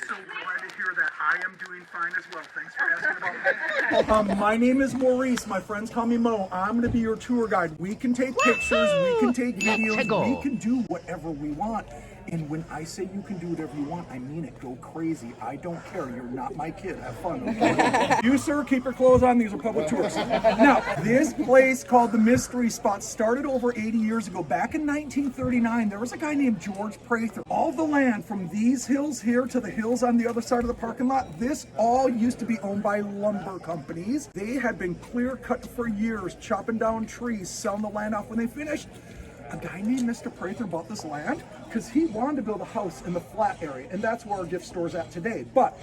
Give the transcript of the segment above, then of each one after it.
So glad to hear that. I am doing fine as well. Thanks for asking about me. My name is Maurice. My friends call me Mo. I'm going to be your tour guide. We can take pictures, we can take videos, we can do whatever we want. And when I say you can do whatever you want, I mean it. Go crazy. I don't care. You're not my kid. Have fun. Okay? You, sir, keep your clothes on. These are public tours. Now, this place called the Mystery Spot started over 80 years ago. Back in 1939, there was a guy named George Prather. All the land from these hills here to the hills on the other side of the parking lot, this all used to be owned by lumber companies. They had been clear cut for years, chopping down trees, selling the land off when they finished. A guy named Mr. Prather bought this land because he wanted to build a house in the flat area, and that's where our gift store's at today. But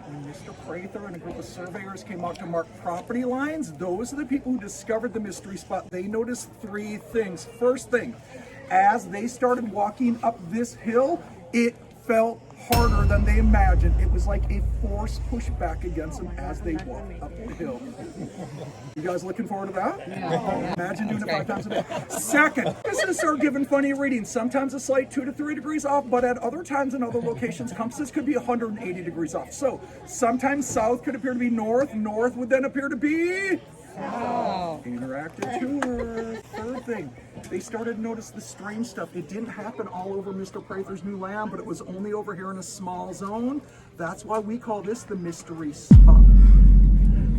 when Mr. Prather and a group of surveyors came out to mark property lines, those are the people who discovered the Mystery Spot. They noticed three things. First thing, as they started walking up this hill, it felt harder than they imagined. It was like a force push back against them as they walked up the hill. You guys looking forward to that? Yeah. Imagine doing it 5 times a day. Second, compasses are given funny readings. Sometimes a slight 2 to 3 degrees off, but at other times in other locations, compasses could be 180 degrees off. So sometimes south could appear to be north, north would then appear to be south. Interactive tour. Third thing, they started to notice the strange stuff. It didn't happen all over Mr. Prather's new land, but it was only over here in a small zone. That's why we call this the Mystery Spot.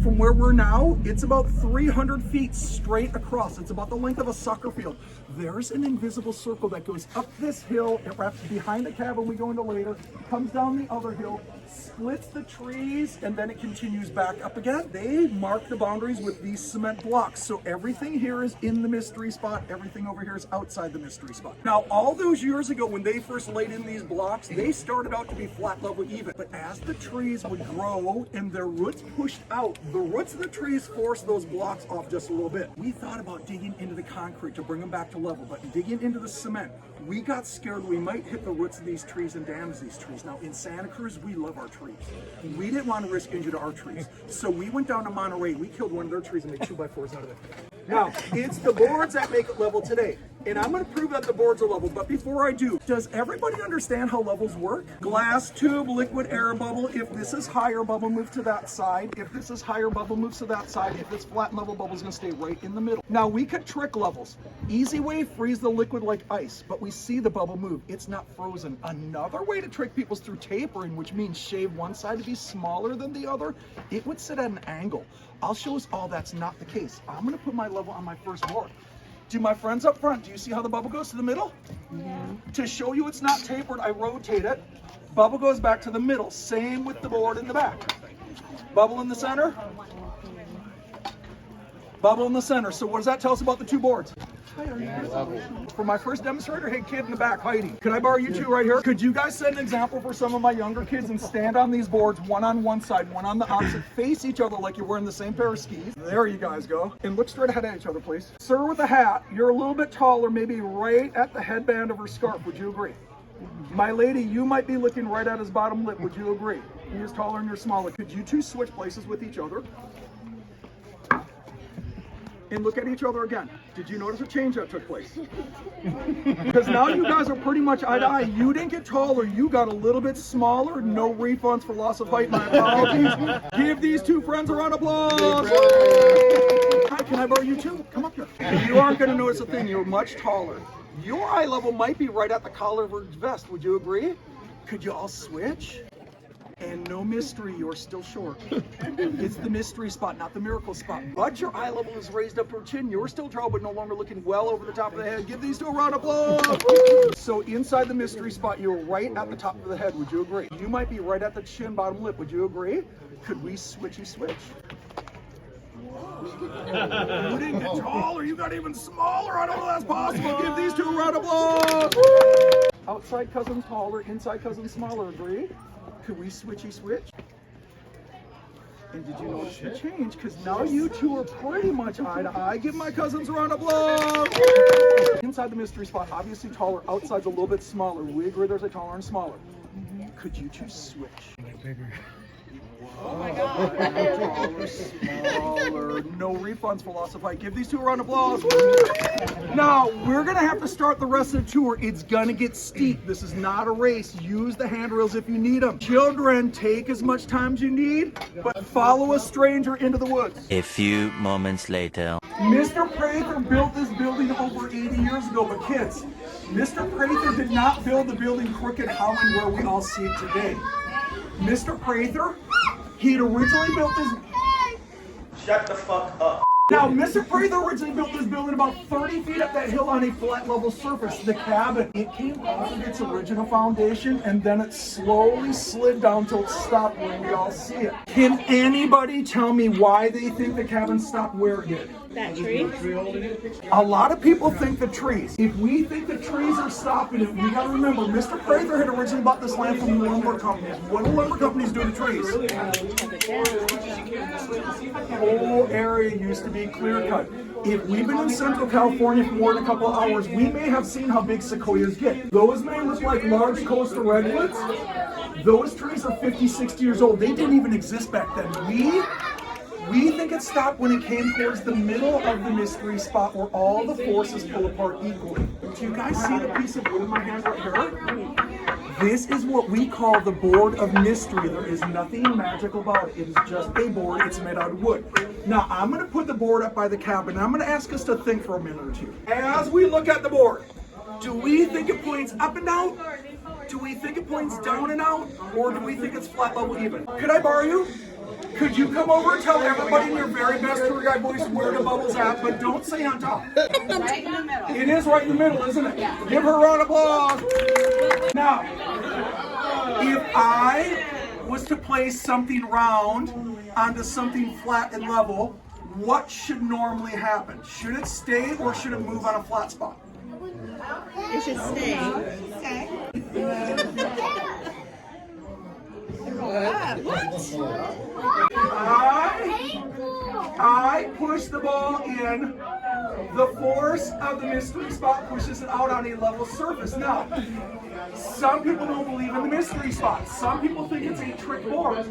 From where we're now, it's about 300 feet straight across. It's about the length of a soccer field. There's an invisible circle that goes up this hill. It wraps behind the cabin we go into later, comes down the other hill, splits the trees, and then it continues back up again. They mark the boundaries with these cement blocks. So everything here is in the Mystery Spot. Everything over here is outside the Mystery Spot. Now, all those years ago when they first laid in these blocks, they started out to be flat, level, even. But as the trees would grow and their roots pushed out, the roots of the trees forced those blocks off just a little bit. We thought about digging into the concrete to bring them back to level, but digging into the cement, we got scared we might hit the roots of these trees and damage these trees. Now, in Santa Cruz, we love our trees. We didn't want to risk injury to our trees. So we went down to Monterey. We killed one of their trees and made 2x4s out of it. Now, it's the boards that make it level today. And I'm going to prove that the boards are level. But before I do, does everybody understand how levels work? Glass tube, liquid air bubble. If this is higher, bubble move to that side. If this is higher, bubble moves to that side. If it's flat and level, bubble's going to stay right in the middle. Now, we could trick levels. Easy way, freeze the liquid like ice. But we see the bubble move. It's not frozen. Another way to trick people is through tapering, which means shave one side to be smaller than the other. It would sit at an angle. I'll show us all that's not the case. I'm going to put my level on my first board. To my friends up front, do you see how the bubble goes to the middle? Yeah. To show you it's not tapered, I rotate it. Bubble goes back to the middle. Same with the board in the back. Bubble in the center. Bubble in the center. So what does that tell us about the two boards? For my first demonstrator, hey kid in the back, Heidi, could I borrow you two right here? Could you guys set an example for some of my younger kids and stand on these boards, one on one side, one on the opposite, face each other like you're wearing the same pair of skis. There you guys go. And look straight ahead at each other, please. Sir with a hat, you're a little bit taller, maybe right at the headband of her scarf. Would you agree? My lady, you might be looking right at his bottom lip. Would you agree? He is taller and you're smaller. Could you two switch places with each other? And look at each other again. Did you notice a change that took place? Because now you guys are pretty much eye to eye. You didn't get taller, you got a little bit smaller. No refunds for loss of height, my apologies. Give these two friends a round of applause. Hi, can I borrow you two? Come up here. You aren't going to notice a thing, you're much taller. Your eye level might be right at the collar of her vest, would you agree? Could you all switch? And no mystery, you're still short. It's the Mystery Spot, not the Miracle Spot. But your eye level is raised up to her chin. You're still tall, but no longer looking well over the top of the head. Give these two a round of applause. So inside the Mystery Spot, you're right at the top of the head. Would you agree? You might be right at the chin, bottom lip. Would you agree? Could we switchy switch? You didn't get taller, you got even smaller. I don't know if that's possible. Give these two a round of applause. Outside cousin taller, inside cousin smaller. Agree? Could we switchy switch? And did you notice the change? Because now you two are pretty much eye to eye. Give my cousins a round of applause. Inside the Mystery Spot, obviously taller. Outside's a little bit smaller. We agree there's a taller and smaller. Could you two switch? Smaller. No refunds, Philosophy. Give these two a round of applause. Now, we're going to have to start the rest of the tour. It's going to get steep. This is not a race. Use the handrails if you need them. Children, take as much time as you need, but follow a stranger into the woods. A few moments later. Mr. Prather built this building over 80 years ago, but kids, Mr. Prather did not build the building Crooked Holland where we all see it today. Mr. Prather, he had originally built this. Shut the fuck up. Now, Mr. Prather originally built this building about 30 feet up that hill on a flat level surface. The cabin, it came off of its original foundation and then it slowly slid down till it stopped where we all see it. Can anybody tell me why they think the cabin stopped where it did? That tree? A lot of people think the trees. If we think the trees are stopping it, we gotta remember, Mr. Prather had originally bought this land from the lumber companies. What do lumber companies do to trees? The whole area used to be clear cut. If we've been in Central California for more than a couple of hours, we may have seen how big sequoias get. Those may look like large coastal redwoods. Those trees are 50, 60 years old. They didn't even exist back then. We think it stopped when it came towards the middle of the mystery spot where all the forces pull apart equally. Do you guys see the piece of wood in my hand right here? This is what we call the board of mystery. There is nothing magical about it. It is just a board. It's made out of wood. Now, I'm going to put the board up by the cabin. I'm going to ask us to think for a minute or two. As we look at the board, do we think it points up and out? Do we think it points down and out? Or do we think it's flat level even? Could I borrow you? Could you come over and tell everybody in your very best tour guide voice where the bubble's at, but don't say on top. Right in the middle. It is right in the middle, isn't it? Yeah. Give her a round of applause. Now, if I was to place something round onto something flat and level, what should normally happen? Should it stay or should it move on a flat spot? It should stay. Okay. I push the ball in. The force of the mystery spot pushes it out on a level surface. Now, some people don't believe in the mystery spot. Some people think it's a trick board.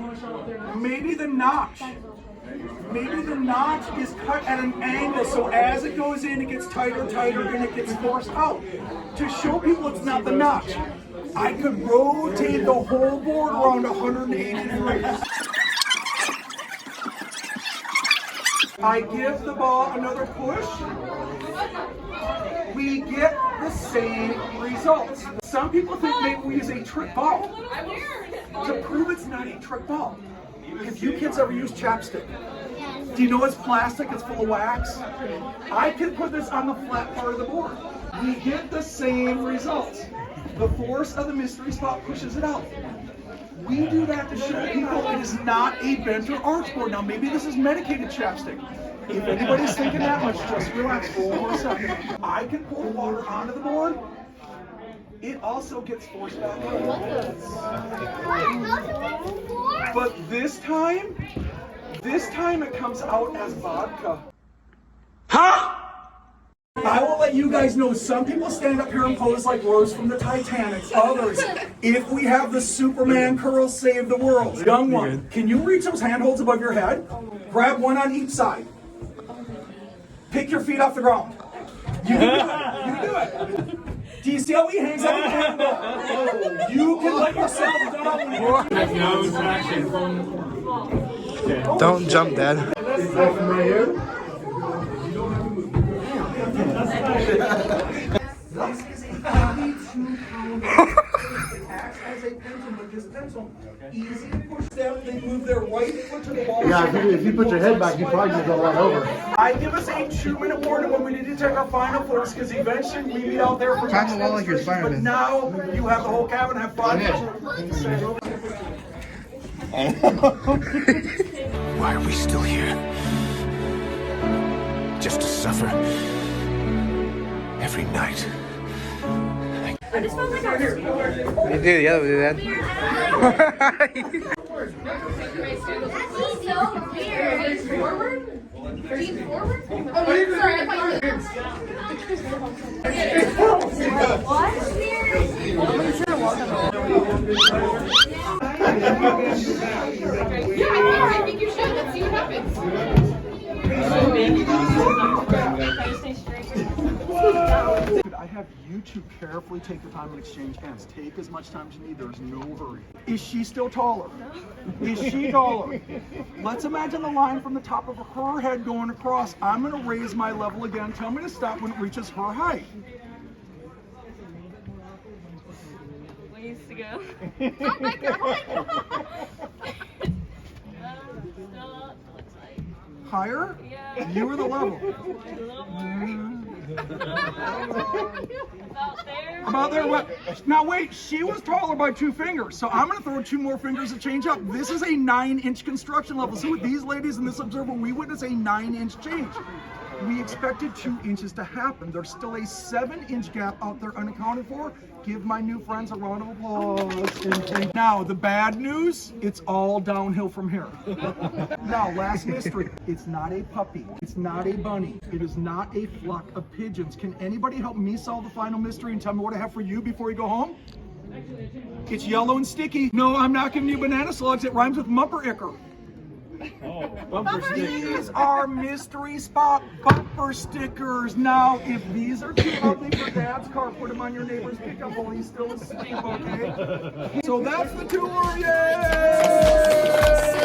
Maybe the notch is cut at an angle, so as it goes in, it gets tighter, and it gets forced out. To show people it's not the notch, I could rotate the whole board around 180 degrees. I give the ball another push. We get the same results. Some people think maybe we use a trick ball. To prove it's not a trick ball, have you kids ever used chapstick? Do you know it's plastic, it's full of wax? I can put this on the flat part of the board. We get the same results. The force of the mystery spot pushes it out. We do that to show people it is not a bent or arch board. Now maybe this is medicated chapstick. If anybody's thinking that much, just relax for a second. I can pour water onto the board. It also gets forced back out. But this time it comes out as vodka. Huh? I will let you guys know, some people stand up here and pose like Rose from the Titanic. Others, if we have the Superman curls, save the world. Young one, can you reach those handholds above your head? Grab one on each side. Pick your feet off the ground. You can do it. You can do it. Do you see how he hangs out the handle? You can let yourself down. Don't jump, Dad. This is a heavy 2-pound ball. It acts as a pendulum with this pencil. Easy to push them. They move their right foot to the ball. Yeah, if you put your head back, you probably just go right over. I give us a 2-minute warning when we need to take our final force, because eventually we meet out there for Time the wall like you're but Spider-Man. now you have the whole cabin. Have fun. Why are we still here? Just to suffer every night. I just felt like I was You do the other way, Dad. forward? Feet forward? Oh, sorry, I thought you were... What? I think you should. Let's see what happens. I have you two carefully take the time and exchange hands. Take as much time as you need. There's no hurry. Is she still taller? Is she taller? Let's imagine the line from the top of her head going across. I'm going to raise my level again. Tell me to stop when it reaches her height. Ways to go. Oh my god. Still looks like. Higher? Yeah. You were the level. A little more. About there. About there. What? Now wait, she was taller by 2 fingers, so I'm going to throw 2 more fingers to change up. This is a 9-inch construction level. So with these ladies in this observer, we witness a 9-inch change. We expected 2 inches to happen. There's still a 7-inch gap out there unaccounted for. Give my new friends a round of applause. Now, the bad news, it's all downhill from here. Now, last mystery. It's not a puppy. It's not a bunny. It is not a flock of pigeons. Can anybody help me solve the final mystery and tell me what I have for you before you go home? It's yellow and sticky. No, I'm not giving you banana slugs. It rhymes with mumper-icker. These are mystery spot bumper stickers. Now, if these are too ugly for Dad's car, put them on your neighbor's pickup while he's still asleep, okay? So that's the tour, yay!